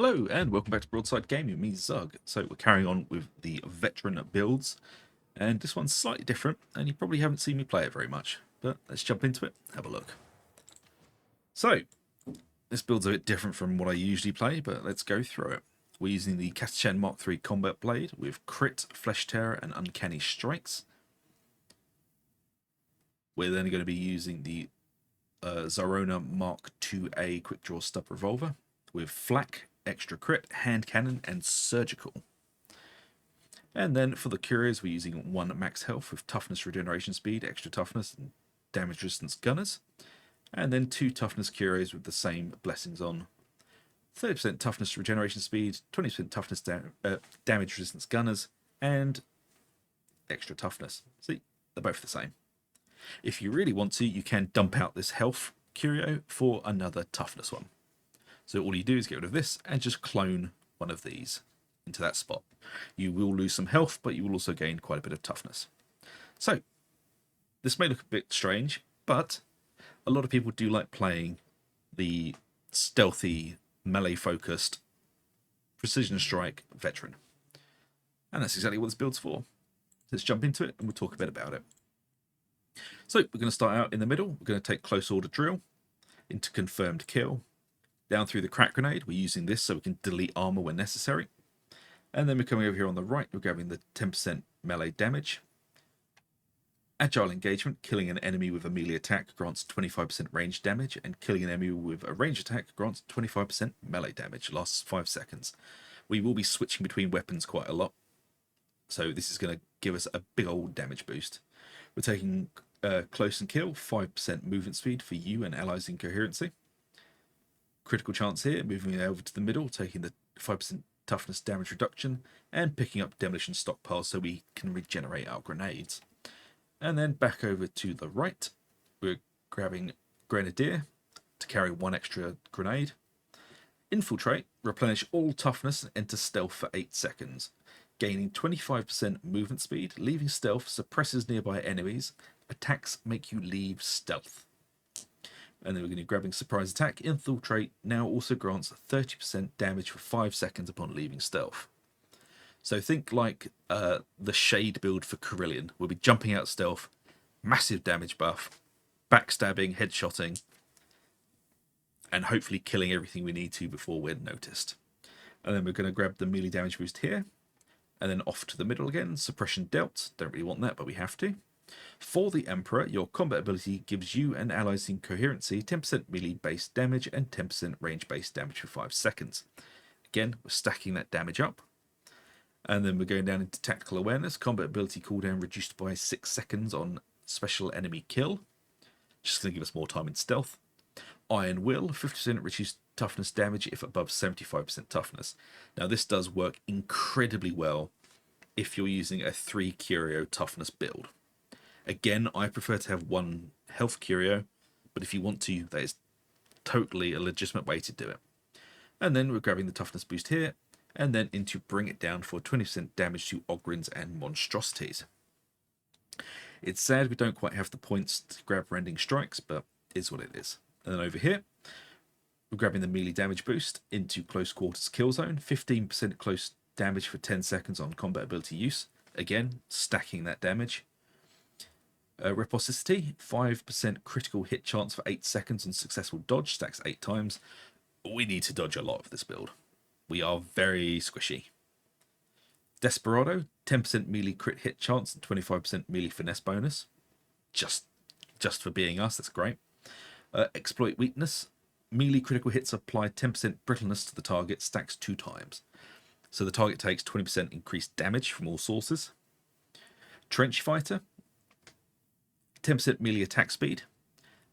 Hello and welcome back to Broadside Gaming, me Zug. So we're carrying on with the veteran builds, and this one's slightly different, and you probably haven't seen me play it very much, but let's jump into it, have a look. So, this build's a bit different from what I usually play, but let's go through it. We're using the Keystones Mark III Combat Blade with Crit, Flesh Tear, and Uncanny Strikes. We're then going to be using the Zarona Mark IIA Quick Draw Stub Revolver with Flak, Extra Crit, Hand Cannon, and Surgical. And then for the Curios, we're using 1 max health with toughness, regeneration speed, extra toughness, and damage resistance gunners. And then 2 toughness Curios with the same blessings on. 30% toughness, regeneration speed, 20% toughness, damage resistance gunners, and extra toughness. See, they're both the same. If you really want to, you can dump out this health Curio for another toughness one. So all you do is get rid of this and just clone one of these into that spot. You will lose some health, but you will also gain quite a bit of toughness. So this may look a bit strange, but a lot of people do like playing the stealthy, melee-focused precision strike veteran. And that's exactly what this build's for. Let's jump into it and we'll talk a bit about it. So we're going to start out in the middle. We're going to take close order drill into confirmed kill. Down through the crack grenade, we're using this so we can delete armor when necessary. And then we're coming over here on the right, we're grabbing the 10% melee damage. Agile engagement, killing an enemy with a melee attack grants 25% range damage, and killing an enemy with a range attack grants 25% melee damage, lasts 5 seconds. We will be switching between weapons quite a lot, so this is going to give us a big old damage boost. We're taking close and kill, 5% movement speed for you and allies in coherency. Critical chance here, moving over to the middle, taking the 5% toughness damage reduction, and picking up demolition stockpiles so we can regenerate our grenades. And then back over to the right, we're grabbing Grenadier to carry 1 extra grenade. Infiltrate, replenish all toughness and enter stealth for 8 seconds. Gaining 25% movement speed, leaving stealth suppresses nearby enemies. Attacks make you leave stealth. And then we're going to be grabbing surprise attack. Infiltrate now also grants 30% damage for 5 seconds upon leaving stealth. So think like the shade build for Carillion. We'll be jumping out stealth, massive damage buff, backstabbing, headshotting, and hopefully killing everything we need to before we're noticed. And then we're going to grab the melee damage boost here, and then off to the middle again. Suppression dealt. Don't really want that, but we have to. For the Emperor, your combat ability gives you and allies in coherency 10% melee base damage and 10% range base damage for 5 seconds. Again, we're stacking that damage up. And then we're going down into tactical awareness. Combat ability cooldown reduced by 6 seconds on special enemy kill. Just going to give us more time in stealth. Iron Will, 50% reduced toughness damage if above 75% toughness. Now this does work incredibly well if you're using a 3 Curio toughness build. Again, I prefer to have 1 health Curio, but if you want to, that is totally a legitimate way to do it. And then we're grabbing the toughness boost here, and then into bring it down for 20% damage to Ogryns and monstrosities. It's sad we don't quite have the points to grab rending strikes, but it is what it is. And then over here, we're grabbing the melee damage boost into close quarters kill zone, 15% close damage for 10 seconds on combat ability use. Again, stacking that damage. Reposticity, 5% critical hit chance for 8 seconds on successful dodge, stacks 8 times. We need to dodge a lot of this build. We are very squishy. Desperado, 10% melee crit hit chance and 25% melee finesse bonus. Just for being us, that's great. Exploit weakness, melee critical hits apply 10% brittleness to the target, stacks 2 times. So the target takes 20% increased damage from all sources. Trench Fighter, 10% melee attack speed.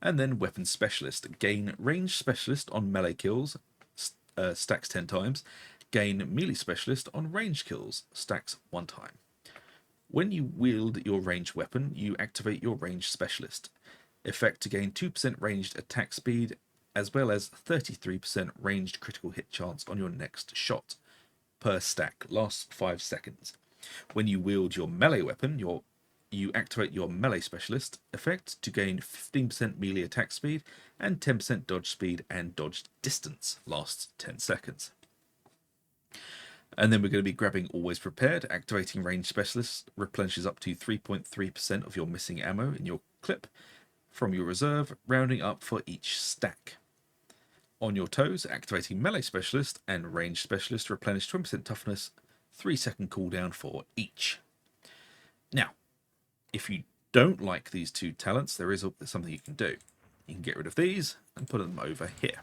And then Weapon Specialist, gain range specialist on melee kills, stacks 10 times. Gain melee specialist on range kills, stacks 1 time. When you wield your ranged weapon, you activate your range specialist. Effect to gain 2% ranged attack speed, as well as 33% ranged critical hit chance on your next shot. Per stack, lasts 5 seconds. When you wield your melee weapon, you activate your melee specialist effect to gain 15% melee attack speed and 10% dodge speed and dodge distance, lasts 10 seconds. And then we're going to be grabbing Always Prepared. Activating Range Specialist replenishes up to 3.3% of your missing ammo in your clip from your reserve, rounding up for each stack. On your toes, activating Melee Specialist and Range Specialist replenish 20% toughness, 3-second cooldown for each. Now, if you don't like these two talents, there is something you can do. You can get rid of these and put them over here.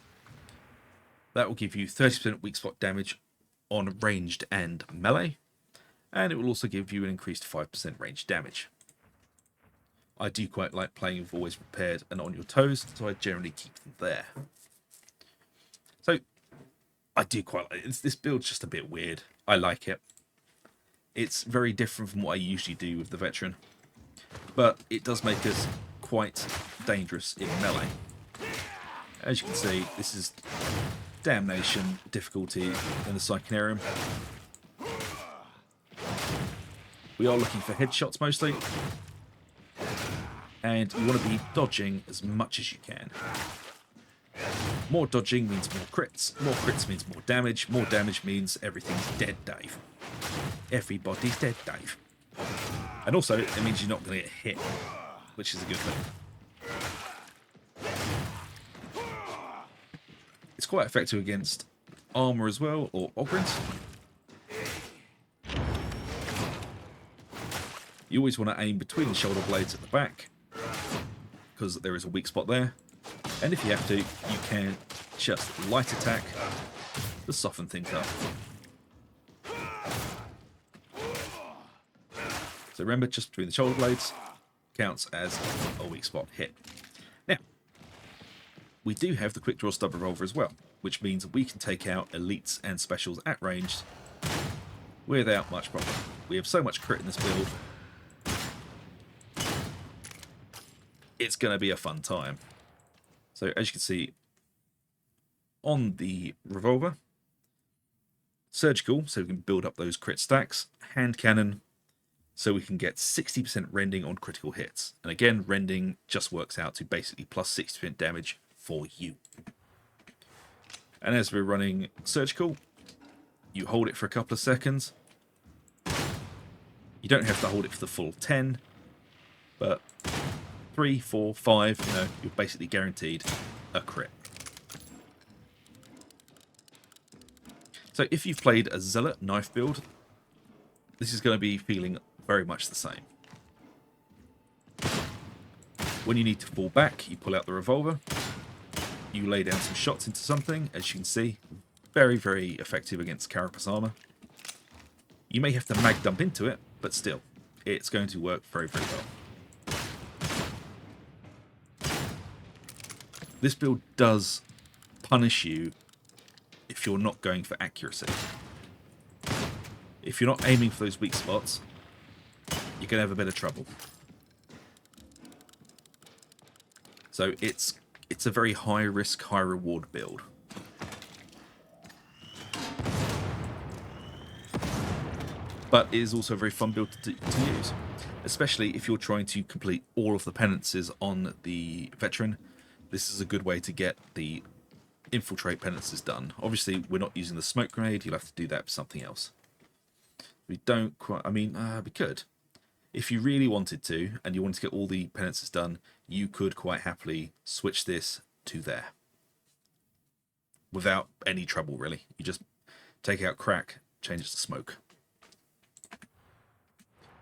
That will give you 30% weak spot damage on ranged and melee, and it will also give you an increased 5% range damage. I do quite like playing with Always Prepared and On Your Toes, so I generally keep them there. So I do quite like it. This build's just a bit weird. I like it. It's very different from what I usually do with the veteran, but it does make us quite dangerous in melee. As you can see, this is Damnation difficulty in the Psychonarium. We are looking for headshots mostly, and you want to be dodging as much as you can. More dodging means more crits means more damage means everything's dead, Dave. Everybody's dead, Dave. And also, it means you're not going to get hit, which is a good thing. It's quite effective against armor as well, or Ogrins. You always want to aim between the shoulder blades at the back, because there is a weak spot there. And if you have to, you can just light attack to soften things up. So remember, just between the shoulder blades counts as a weak spot hit. Now, we do have the quick draw stub revolver as well, which means we can take out elites and specials at range without much problem. We have so much crit in this build. It's going to be a fun time. So as you can see on the revolver, surgical, so we can build up those crit stacks, hand cannon, so we can get 60% rending on critical hits. And again, rending just works out to basically plus 60% damage for you. And as we're running surgical, you hold it for a couple of seconds. You don't have to hold it for the full 10, but 3, 4, 5, you know, you're basically guaranteed a crit. So if you've played a Zealot knife build, this is going to be feeling very much the same. When you need to fall back, you pull out the revolver, you lay down some shots into something, as you can see, very, very effective against carapace armor. You may have to mag dump into it, but still, it's going to work very, very well. This build does punish you if you're not going for accuracy. If you're not aiming for those weak spots, you're going to have a bit of trouble. So it's a very high risk, high reward build. But it is also a very fun build to use, especially if you're trying to complete all of the penances on the veteran. This is a good way to get the Infiltrate penances done. Obviously, we're not using the smoke grenade. You'll have to do that for something else. We don't quite... I mean, we could. If you really wanted to, and you wanted to get all the penances done, you could quite happily switch this to there. Without any trouble, really. You just take out crack, change it to smoke.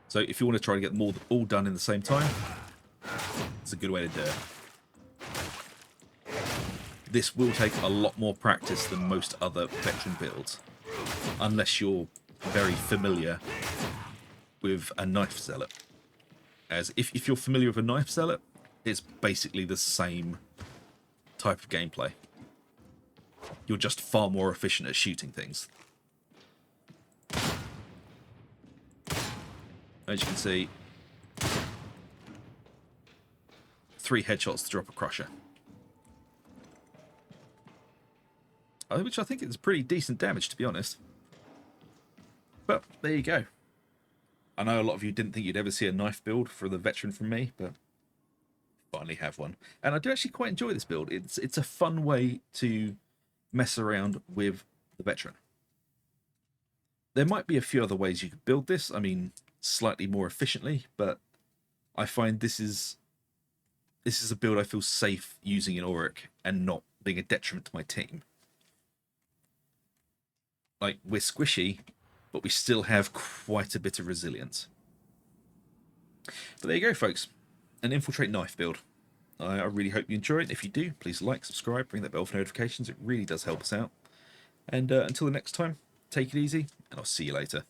So if you want to try to get them all done in the same time, it's a good way to do it. This will take a lot more practice than most other veteran builds, unless you're very familiar with a knife zealot. As if you're familiar with a knife zealot, it's basically the same type of gameplay. You're just far more efficient at shooting things. As you can see, 3 headshots to drop a crusher. Which I think is pretty decent damage, to be honest. But there you go. I know a lot of you didn't think you'd ever see a knife build for the veteran from me, but finally have one. And I do actually quite enjoy this build. It's a fun way to mess around with the veteran. There might be a few other ways you could build this. I mean, slightly more efficiently, but I find this is a build I feel safe using in Auric and not being a detriment to my team. Like, we're squishy, but we still have quite a bit of resilience. But there you go, folks. An Infiltrate knife build. I really hope you enjoy it. If you do, please like, subscribe, ring that bell for notifications. It really does help us out. And until the next time, take it easy, and I'll see you later.